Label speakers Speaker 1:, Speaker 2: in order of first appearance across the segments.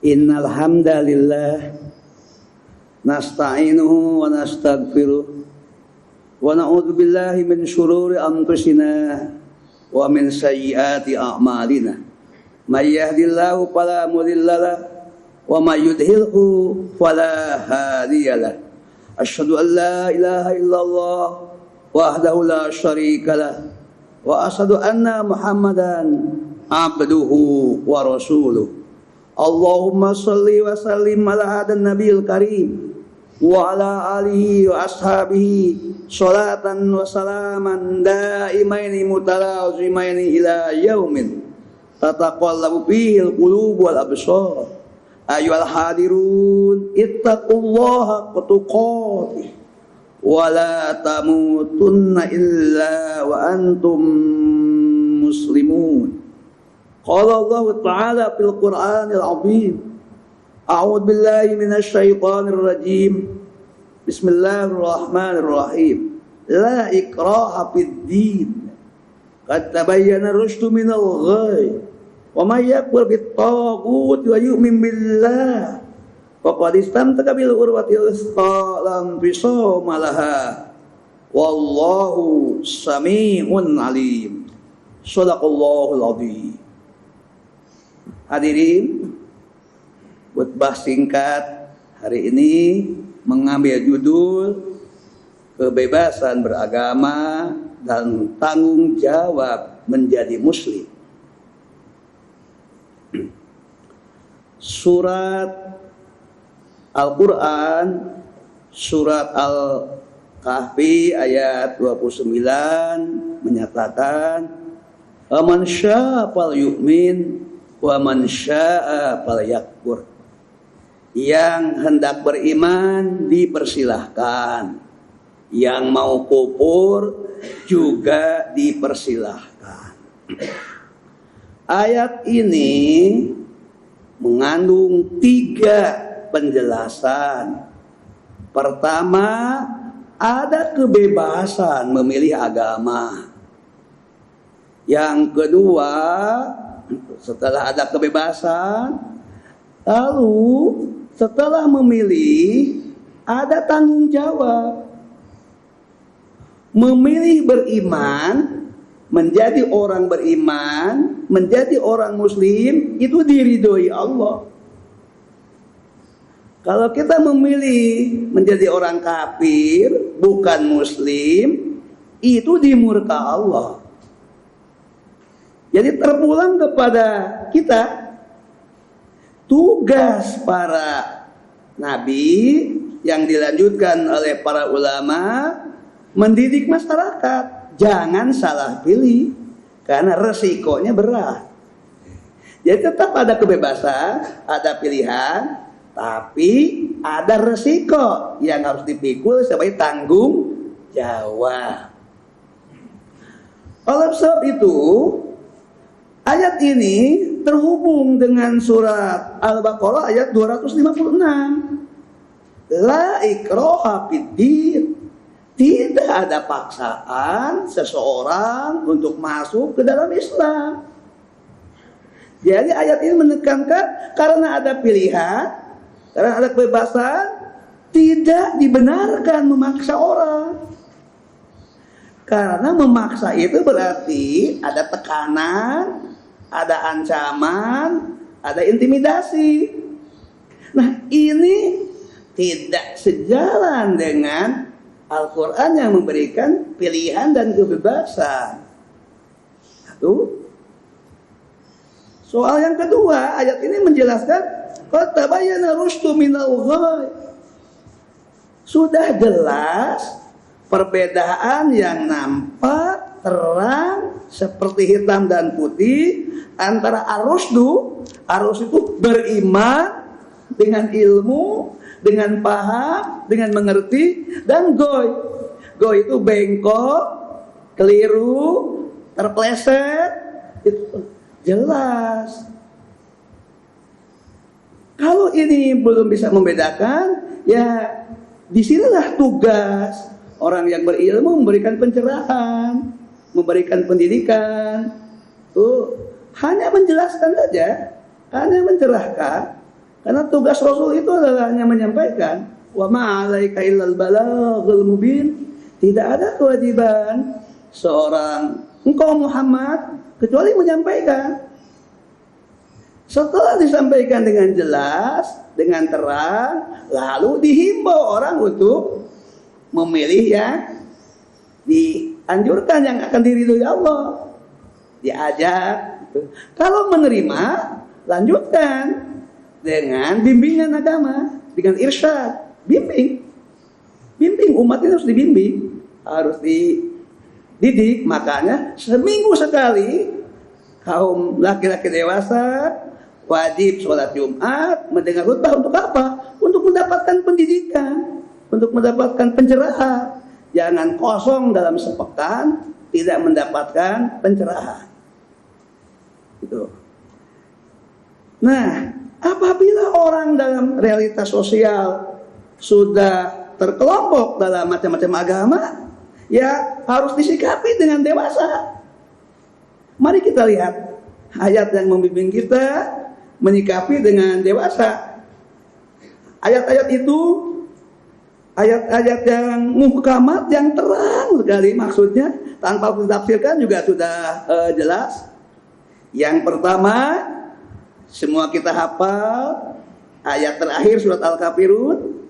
Speaker 1: Innal hamdalillah nasta'inuhu wa nastaghfiruh wa na'udzu billahi min syururi anfusina wa min sayyiati a'malina. May yahdihillahu fala mudhillalah wa may yudhlilhu fala hadiyalah. Asyhadu an la ilaha illallah wahdahu la syarikalah wa asyhadu anna Muhammadan abduhu wa rasuluh. Allahumma salli wa sallim ala hadan nabiyil karim wa ala alihi wa ashabihi salatan wa salaman daimaini mutalazimaini ila yaumin tataqallabu fihil qulub wal absar. Ayyuhal hadirun ittaqullaha tuqatih wa la tamutunna illa wa antum muslimun. Qala Allah Ta'ala fil Qur'anil Azim. A'udzu billahi minasy syaithanir rajim. Bismillahirrahmanirrahim. La ikraha fid din. Qad tabayyana ar-rusydu minal ghayy. Wa may yakfur bit-taghuti wa yu'min billah faqad istamsaka bil urwatil wuthqa lam fisama laha. Wallahu samii'un 'aliim. Shadaqallahul 'azim. Hadirin, khutbah singkat hari ini mengambil judul kebebasan beragama dan tanggung jawab menjadi muslim. Surat Al-Quran, surat Al-Kahfi ayat 29 menyatakan, "Aman syaa fal yu'min wa man syaa falyakfur." Yang hendak beriman dipersilahkan, yang mau kufur juga dipersilahkan. Ayat ini mengandung 3 penjelasan. Pertama, ada kebebasan memilih agama. Yang kedua, setelah ada kebebasan, lalu setelah memilih ada tanggung jawab. Memilih beriman, menjadi orang beriman, menjadi orang muslim, itu diridhoi Allah. Kalau kita memilih menjadi orang kafir, bukan muslim, itu dimurka Allah. Jadi terpulang kepada kita, tugas para nabi yang dilanjutkan oleh para ulama mendidik masyarakat, jangan salah pilih karena resikonya berat. Jadi tetap ada kebebasan, ada pilihan, tapi ada resiko yang harus dipikul sebagai tanggung jawab. Oleh sebab itu, ayat ini terhubung dengan surat Al-Baqarah ayat 256. La ikraha fid din. Tidak ada paksaan seseorang untuk masuk ke dalam Islam. Jadi ayat ini menekankan karena ada pilihan, karena ada kebebasan, tidak dibenarkan memaksa orang. Karena memaksa itu berarti ada tekanan, ada ancaman, ada intimidasi. Nah, ini tidak sejalan dengan Al-Quran yang memberikan pilihan dan kebebasan. Satu. Soal yang kedua, ayat ini menjelaskan qad tabayyana rusydu minal ghayy. Sudah jelas perbedaan yang nampak terang seperti hitam dan putih antara ar-rusydu, arus itu beriman dengan ilmu, dengan paham, dengan mengerti, dan goy. Goy itu bengkok, keliru, terpleset, itu jelas. Kalau ini belum bisa membedakan, ya disinilah tugas orang yang berilmu memberikan pencerahan, memberikan pendidikan. Tuh, hanya menjelaskan saja, hanya mencerahkan. Karena tugas Rasul itu adalah hanya menyampaikan, wa ma 'alaika illal balaghul mubin. Tidak ada kewajiban seorang engkau Muhammad kecuali menyampaikan. Setelah disampaikan dengan jelas, dengan terang, lalu dihimbau orang untuk memilih yang dianjurkan, yang akan diridhoi Allah. Diajak. Kalau menerima, lanjutkan dengan bimbingan agama, dengan irsyad, bimbing umat itu harus dibimbing, harus dididik. Makanya seminggu sekali kaum laki-laki dewasa wajib sholat Jumat, mendengar khutbah. Untuk apa? Untuk mendapatkan pendidikan, untuk mendapatkan pencerahan. Jangan kosong dalam sepekan tidak mendapatkan pencerahan. Gitu. Nah, apabila orang dalam realitas sosial sudah terkelompok dalam macam-macam agama, ya harus disikapi dengan dewasa. Mari kita lihat ayat yang membimbing kita menyikapi dengan dewasa. Ayat-ayat itu ayat-ayat yang muhkamat, yang terang sekali maksudnya, tanpa ditafsirkan juga sudah jelas. Yang pertama, semua kita hafal ayat terakhir surat Al-Kafirun,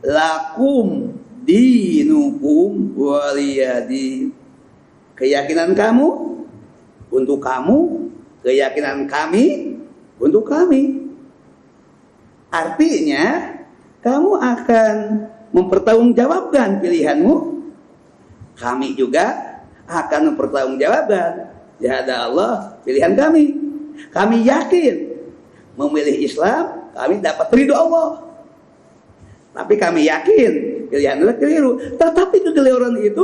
Speaker 1: lakum dinukum waliyadin. Keyakinan kamu untuk kamu, keyakinan kami untuk kami. Artinya kamu akan mempertanggungjawabkan pilihanmu, kami juga akan mempertanggungjawabkan ya Allah pilihan kami. Kami yakin memilih Islam, kami dapat ridho Allah. Tapi kami yakin pilihan adalah keliru. Tetapi kekeliruan itu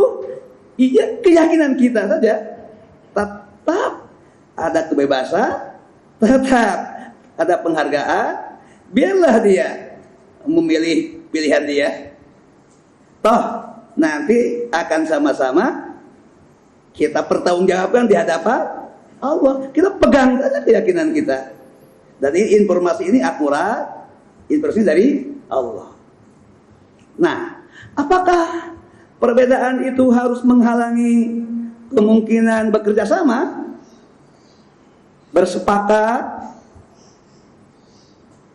Speaker 1: iya keyakinan kita saja. Tetap ada kebebasan, tetap ada penghargaan. Biarlah dia memilih pilihan dia. Toh nanti akan sama-sama kita pertanggungjawabkan di hadapan Allah. Kita pegang saja keyakinan kita. Jadi informasi ini akurat, informasi dari Allah. Nah, apakah perbedaan itu harus menghalangi kemungkinan bekerja sama, bersepakat,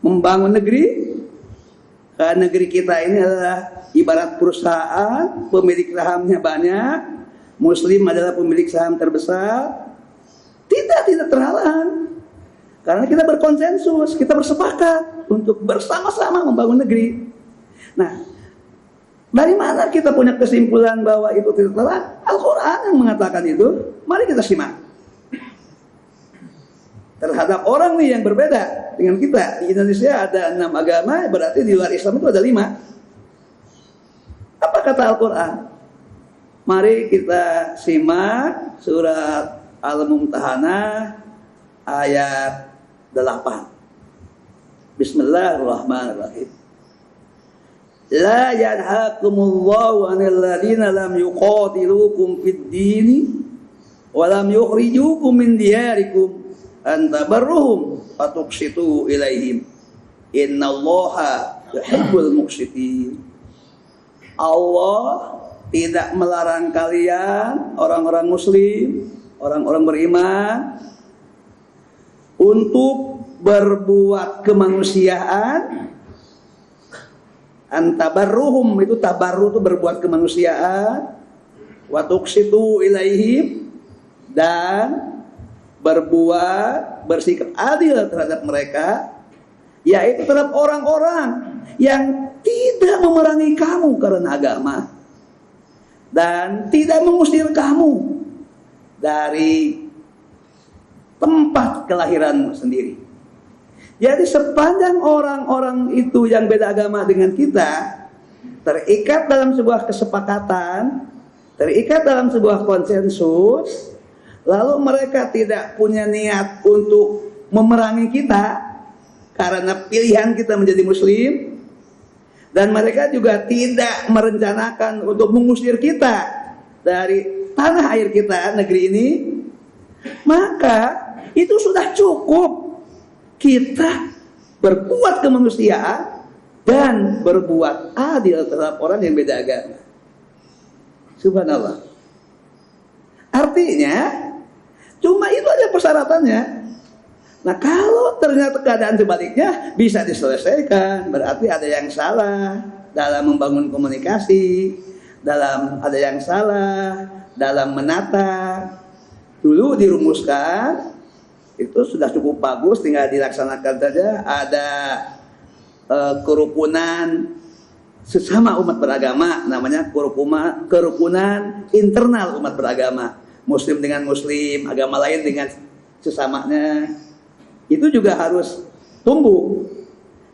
Speaker 1: membangun negeri? Karena negeri kita ini adalah ibarat perusahaan, pemilik sahamnya banyak, Muslim adalah pemilik saham terbesar. Tidak terhalang. Karena kita berkonsensus, kita bersepakat untuk bersama-sama membangun negeri. Nah, dari mana kita punya kesimpulan bahwa itu tidak terhalang? Al-Quran yang mengatakan itu. Mari kita simak. Terhadap orang nih yang berbeda dengan kita. Di Indonesia ada 6 agama, berarti di luar Islam itu ada 5. Apa kata Al-Quran? Mari kita simak surat Al-Mumtahanah ayat 8. Bismillahirrahmanirrahim. La yanhakumullahu 'anil ladzina lam yuqatilukum fid dini wa lam yukhrijukum min diyarikum an tabarruhum wa tuqsitu ilaihim. Innallaha yuhibbul muqsitin. Allah tidak melarang kalian orang-orang muslim, orang-orang beriman untuk berbuat kemanusiaan. Antabarruhum itu tabarru itu berbuat kemanusiaan, wa tuqsitu ilaihim dan berbuat bersikap adil terhadap mereka, yaitu terhadap orang-orang yang tidak memerangi kamu karena agama dan tidak mengusir kamu dari tempat kelahiranmu sendiri. Jadi sepanjang orang-orang itu yang beda agama dengan kita terikat dalam sebuah kesepakatan, terikat dalam sebuah konsensus, lalu mereka tidak punya niat untuk memerangi kita karena pilihan kita menjadi muslim, dan mereka juga tidak merencanakan untuk mengusir kita dari tanah air kita, negeri ini, maka itu sudah cukup kita berbuat kemanusiaan, dan berbuat adil terhadap orang yang beda agama. Subhanallah. Artinya, cuma itu aja persyaratannya. Nah, kalau ternyata keadaan sebaliknya bisa diselesaikan, berarti ada yang salah dalam membangun komunikasi, ada yang salah dalam menata. Dulu dirumuskan, itu sudah cukup bagus, tinggal dilaksanakan saja. Ada kerukunan sesama umat beragama, namanya kerukunan internal umat beragama, muslim dengan muslim, agama lain dengan sesamanya. Itu juga harus tumbuh.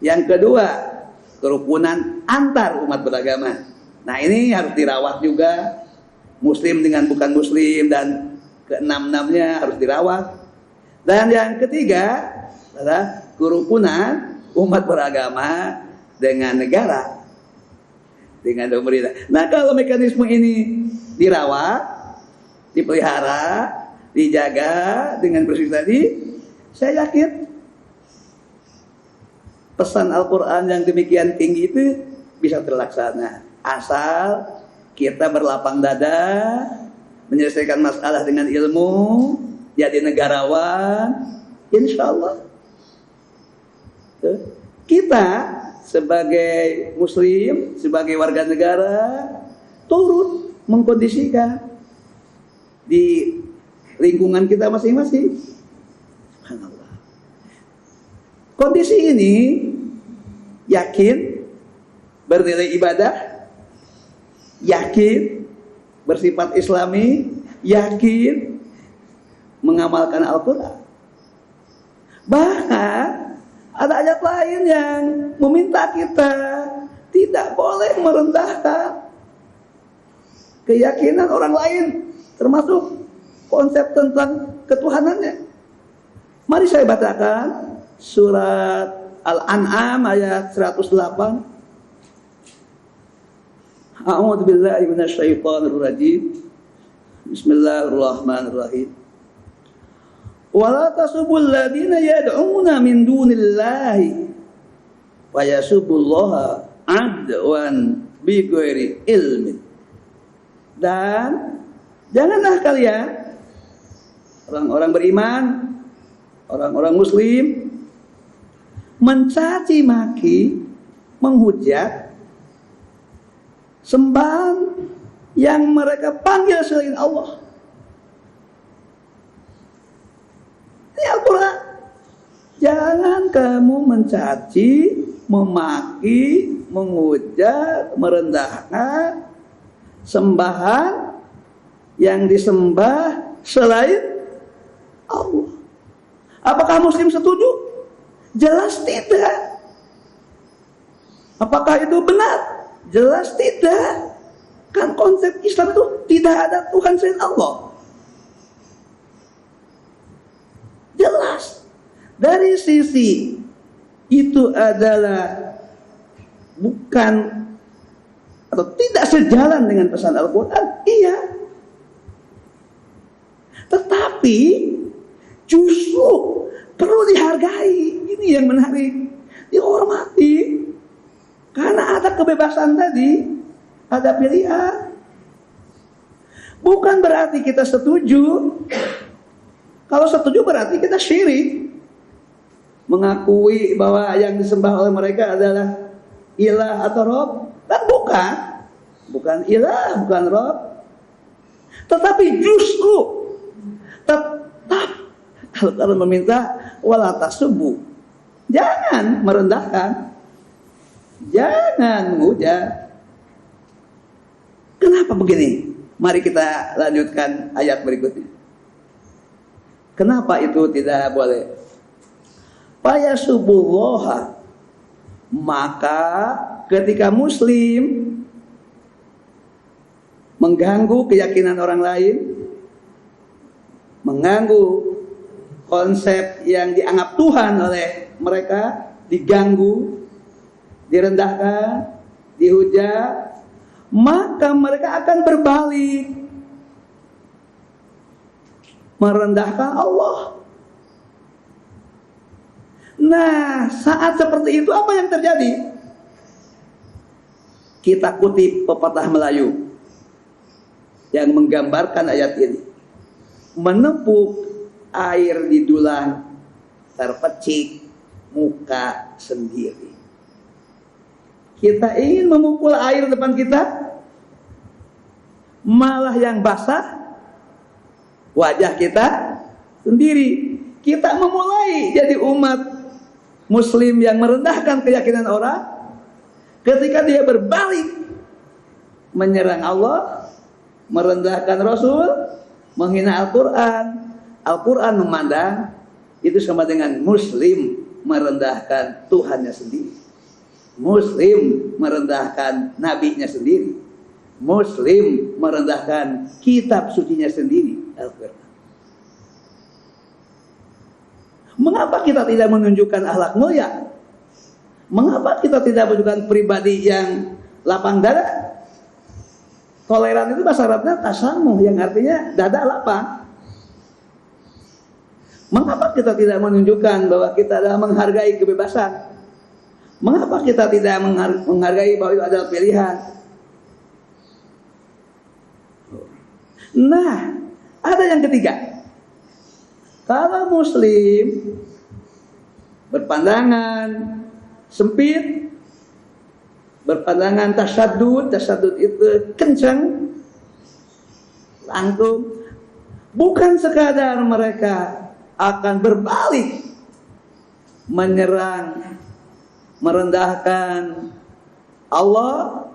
Speaker 1: Yang kedua, kerukunan antar umat beragama. Nah, ini harus dirawat juga, muslim dengan bukan muslim, dan keenam-enamnya harus dirawat. Dan yang ketiga adalah kerukunan umat beragama dengan negara, dengan pemerintah. Nah, kalau mekanisme ini dirawat, dipelihara, dijaga dengan bersih tadi, saya yakin pesan Al-Quran yang demikian tinggi itu bisa terlaksana. Asal kita berlapang dada, menyelesaikan masalah dengan ilmu, jadi negarawan, insya Allah. Kita sebagai muslim, sebagai warga negara, turut mengkondisikan di lingkungan kita masing-masing. Subhanallah. Kondisi ini yakin bernilai ibadah, yakin bersifat islami, yakin mengamalkan Al-Quran. Bahkan ada ayat lain yang meminta kita tidak boleh merendahkan keyakinan orang lain, termasuk konsep tentang ketuhanannya. Mari saya bacakan surat Al-An'am ayat 108. A'udzu billahi minasyaitonir rajim. Bismillahirrahmanirrahim. Wala tasubul ladina yad'una min dunillahi wa yasubullaha adwan bighairi ilmin. Dan janganlah kalian, orang-orang beriman, orang-orang muslim, mencaci maki, menghujat sembahan yang mereka panggil selain Allah. Ini Al-Quran. Jangan kamu mencaci, memaki, menghujat, merendahkan sembahan yang disembah selain Allah. Apakah muslim setuju? Jelas tidak. Apakah itu benar? Jelas tidak. Kan konsep Islam itu tidak ada Tuhan selain Allah. Jelas. Dari sisi itu adalah bukan atau tidak sejalan dengan pesan Al-Quran, iya. Tetapi justru perlu dihargai. Ini yang menarik, dihormati, karena ada kebebasan tadi, ada pilihan. Bukan berarti kita setuju. Kalau setuju berarti kita syirik, mengakui bahwa yang disembah oleh mereka adalah ilah atau Rob. Dan bukan ilah, bukan Rob. Tetapi justru tetap Al-Quran meminta wala tasubbu. Jangan merendahkan, jangan menghujat. Kenapa begini? Mari kita lanjutkan ayat berikutnya. Kenapa itu tidak boleh? Fayasubullaha, maka ketika muslim mengganggu keyakinan orang lain, mengganggu konsep yang dianggap Tuhan oleh mereka, diganggu, direndahkan, dihujat, maka mereka akan berbalik merendahkan Allah. Nah, saat seperti itu apa yang terjadi? Kita kutip pepatah Melayu yang menggambarkan ayat ini. Menepuk air di dulang, terpecik muka sendiri. Kita ingin memukul air depan kita, malah yang basah wajah kita sendiri. Kita memulai jadi umat Muslim yang merendahkan keyakinan orang ketika dia berbalik menyerang Allah, merendahkan Rasul, menghina Al-Quran. Al-Quran memandang itu sama dengan Muslim merendahkan Tuhannya sendiri. Muslim merendahkan nabinya sendiri. Muslim merendahkan kitab sucinya sendiri, Al-Quran. Mengapa kita tidak menunjukkan akhlak mulia? Mengapa kita tidak menunjukkan pribadi yang lapang dada? Toleran itu bahasa Arabnya tasamuh, yang artinya dada lapang. Mengapa kita tidak menunjukkan bahwa kita adalah menghargai kebebasan? Mengapa kita tidak menghargai bahwa itu adalah pilihan? Nah, ada yang ketiga. Kalau Muslim berpandangan sempit, berpandangan tasyadud itu kencang, langsung, bukan sekadar mereka akan berbalik menyerang, merendahkan Allah,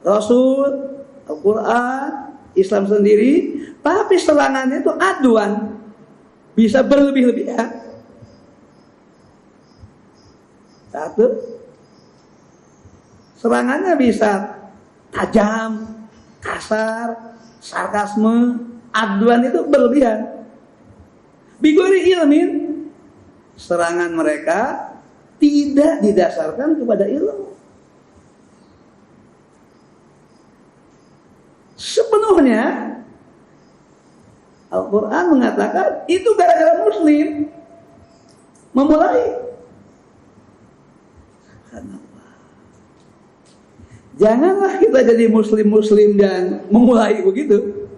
Speaker 1: Rasul, Al-Quran, Islam sendiri, tapi serangannya itu aduan, bisa berlebih-lebihan. Satu, serangannya bisa tajam, kasar, sarkasme, aduan itu berlebihan. Bigori ilmin, serangan mereka tidak didasarkan kepada ilmu. Sepenuhnya Al-Quran mengatakan itu gara-gara Muslim memulai. Janganlah kita jadi Muslim dan memulai begitu.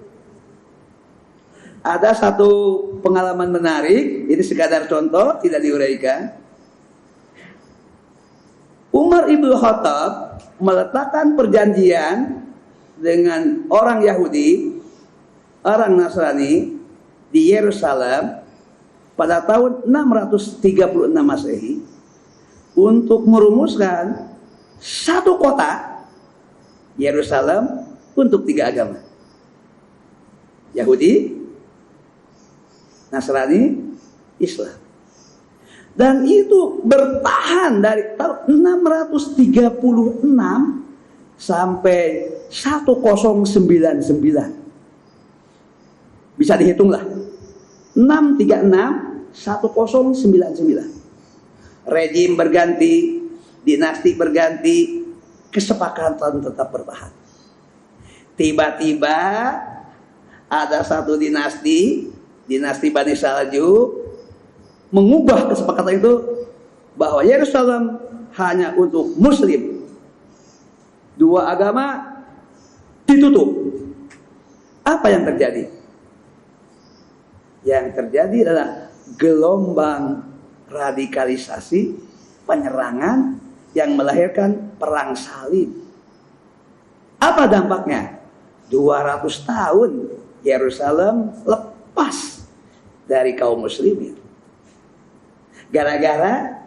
Speaker 1: Ada satu pengalaman menarik, ini sekadar contoh, tidak diuraikan. Umar ibn Khattab meletakkan perjanjian dengan orang Yahudi, orang Nasrani di Yerusalem pada tahun 636 Masehi untuk merumuskan satu kota Yerusalem untuk 3 agama. Yahudi, Nasrani, Islam. Dan itu bertahan dari tahun 636 sampai 1099. Bisa dihitunglah. 636 1099. Rejim berganti, dinasti berganti, kesepakatan tetap bertahan. Tiba-tiba ada satu dinasti Bani Salju mengubah kesepakatan itu bahwa Yerusalem hanya untuk Muslim. 2 agama ditutup. Apa yang terjadi? Yang terjadi adalah gelombang radikalisasi, penyerangan yang melahirkan perang salib. Apa dampaknya? 200 tahun Yerusalem lepas dari kaum muslimin. Gara-gara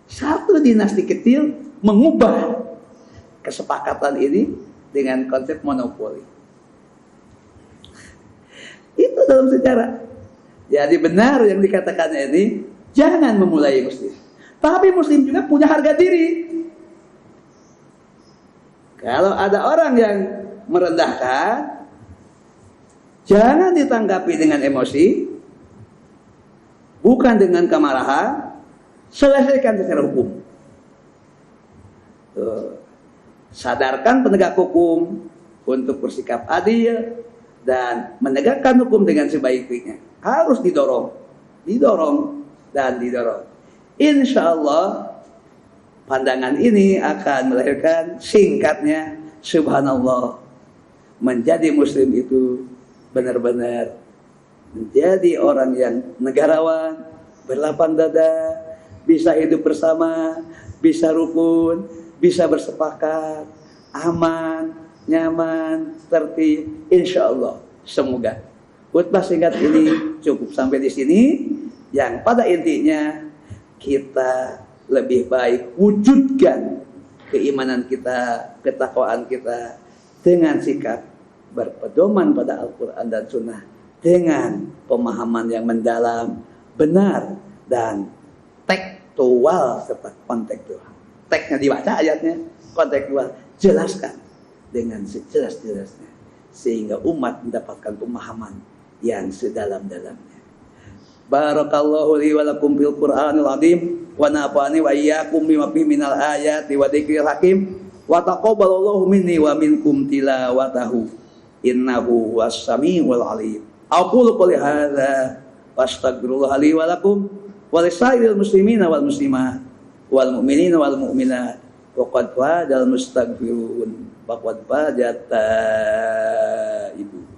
Speaker 1: satu dinasti kecil mengubah kesepakatan ini dengan konsep monopoli. Itu dalam sejarah. Jadi benar yang dikatakannya ini, jangan memulai Muslim. Tapi Muslim juga punya harga diri. Kalau ada orang yang merendahkan, jangan ditanggapi dengan emosi, bukan dengan kemarahan, selesaikan secara hukum. Sadarkan penegak hukum untuk bersikap adil dan menegakkan hukum dengan sebaik-baiknya. Harus didorong dan didorong. Insya Allah pandangan ini akan melahirkan singkatnya subhanallah. Menjadi muslim itu benar-benar menjadi orang yang negarawan, berlapang dada, bisa hidup bersama, bisa rukun, bisa bersepakat, aman, nyaman, tertib, insya Allah. Semoga khutbah singkat ini cukup sampai di sini, yang pada intinya kita lebih baik wujudkan keimanan kita, ketakwaan kita dengan sikap berpedoman pada Al-Quran dan Sunnah, dengan pemahaman yang mendalam, benar, dan tekstual serta kontekstual. Teksnya dibaca ayatnya, kontekstual jelaskan dengan sejelas-jelasnya, sehingga umat mendapatkan pemahaman yang sedalam-dalamnya. Barakallahu li wa lakum fil Qur'anil azim wa nafa'ani wa iyyakum bima fihi minal ayati wa dzikril hakim wa taqabbalallahu minni wa minkum tilawatahu innahu was-sami'ul 'alim. Aqulu qouli hadza wastaghfirullah li wa lakum wa lisairil muslimina wal muslimat wal mu'minina wal mu'minat wa qad fadal mustaghfirun wa qad fajata ibu.